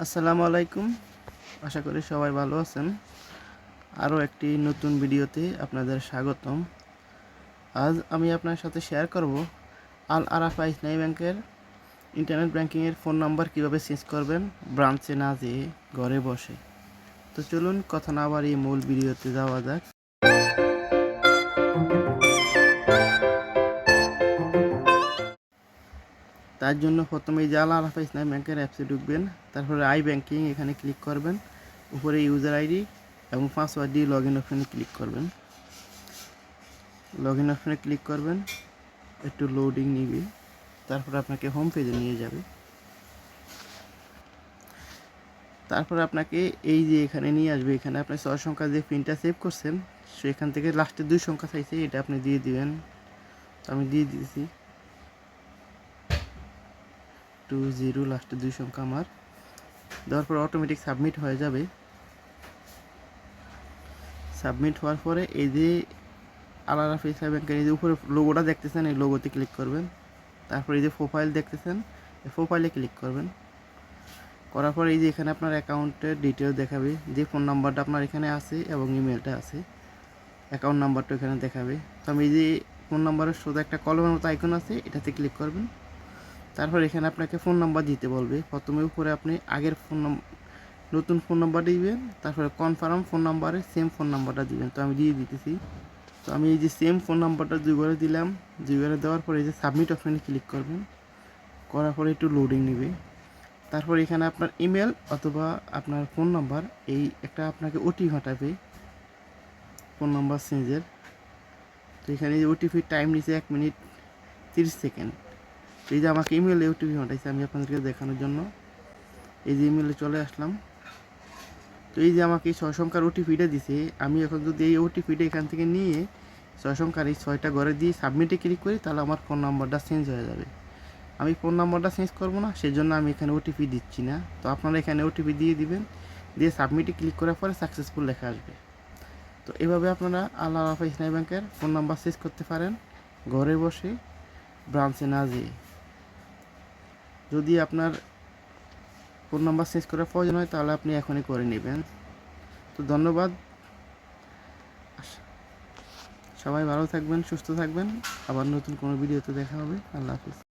আসসালামু আলাইকুম। আশা করি সবাই ভালো আছেন। আরও একটি নতুন ভিডিওতে আপনাদের স্বাগতম। আজ আমি আপনার সাথে শেয়ার করব আল আরাফা ইসলামী ব্যাংকের ইন্টারনেট ব্যাংকিংয়ের ফোন নাম্বার কীভাবে চেঞ্জ করবেন ব্রাঞ্চে না যেয়ে ঘরে বসে। তো চলুন কথা না বাড়িয়ে মূল ভিডিওতে যাওয়া যাক। তার জন্য প্রথমে যে আল আরাফা ইসলামী ব্যাংকের অ্যাপসে ঢুকবেন, তারপরে আই ব্যাংকিং এখানে ক্লিক করবেন, উপরে ইউজার আইডি এবং পাসওয়ার্ড দিয়ে লগ ইন অপশনে ক্লিক করবেন। লগ ইন অপশনে ক্লিক করবেন, একটু লোডিং নিবে, তারপর আপনাকে হোম পেজে নিয়ে যাবে। তারপর আপনাকে এই যে এখানে নিয়ে আসবে, এখানে আপনি 6 সংখ্যা যে পিনটা সেভ করছেন সেখান থেকে লাস্টে 2 সংখ্যা চাইছে, এটা আপনি দিয়ে দিবেন। তো আমি দিয়ে দিয়েছি 20, লাস্টে 2 সংখ্যা আমার দেওয়ার পর অটোমেটিক সাবমিট হয়ে যাবে। সাবমিট হওয়ার পরে এই যে আল আরাফা ইসলামী ব্যাংকের এই যে উপরে লোগোটা দেখতেছেন, এই লোগোতে ক্লিক করবেন। তারপর এই যে প্রোফাইল দেখতেছেন, এই প্রোফাইলে ক্লিক করবেন। করার পর এই যে এখানে আপনার অ্যাকাউন্টের ডিটেলস দেখাবে, যে ফোন নাম্বারটা আপনার এখানে আছে এবং ইমেলটা আছে, অ্যাকাউন্ট নাম্বারটা এখানে দেখাবে। তো আমি এই যে ফোন নাম্বারের সোজা একটা কলমের মতো আইকন আছে, এটাতে ক্লিক করবেন। তারপর এখানে আপনাকে ফোন নাম্বার দিতে বলবে। প্রথমে উপরে আপনি আগের নতুন ফোন নাম্বার দিবেন, তারপরে কনফার্ম ফোন নাম্বারে সেম ফোন নাম্বারটা দিবেন। তো আমি দিয়ে দিতেছি। তো আমি এই যে সেম ফোন নাম্বারটা 2বারে দিলাম। 2বারে দেওয়ার পরে এই যে সাবমিট অপশনে ক্লিক করবেন। করার পরে একটু লোডিং নেবে। তারপর এখানে আপনার ইমেল অথবা আপনার ফোন নাম্বার, এই একটা আপনাকে ওটিপি পাঠাবে ফোন নাম্বার চেঞ্জের। তো এখানে যে ওটিপি টাইম নিচ্ছে 1 মিনিট 30 সেকেন্ড। তো এই যে আমাকে ইমেলে ওটিপি পাঠাইছে, আমি আপনাদেরকে দেখানোর জন্য এই যে ইমেলে চলে আসলাম। তো এই যে আমাকে 6 সংখ্যার ওটিপিটা দিছে, আমি এখন যদি এই ওটিপিটা এখান থেকে নিয়ে 6 সংখ্যার এই 6টা ঘরে দিয়ে সাবমিটে ক্লিক করি, তাহলে আমার ফোন নাম্বারটা চেঞ্জ হয়ে যাবে। আমি ফোন নাম্বারটা চেঞ্জ করবো না, সেজন্য আমি এখানে ওটিপি দিচ্ছি না। তো আপনারা এখানে ওটিপি দিয়ে দিবেন, দিয়ে সাবমিটে ক্লিক করার পরে সাকসেসফুল লেখা আসবে। তো এভাবে আপনারা আল আরাফা ইসলামী ব্যাংকের ফোন নাম্বার চেঞ্জ করতে পারেন ঘরে বসে, ব্রাঞ্চে না যেয়ে। যদি আপনার ফোন নাম্বার চেঞ্জ করার প্রয়োজন হয় তাহলে আপনি এখনই করে নেবেন। তো ধন্যবাদ, সবাই ভালো থাকবেন, সুস্থ থাকবেন। আবার নতুন কোনো ভিডিওতে দেখা হবে। আল্লাহ হাফিজ।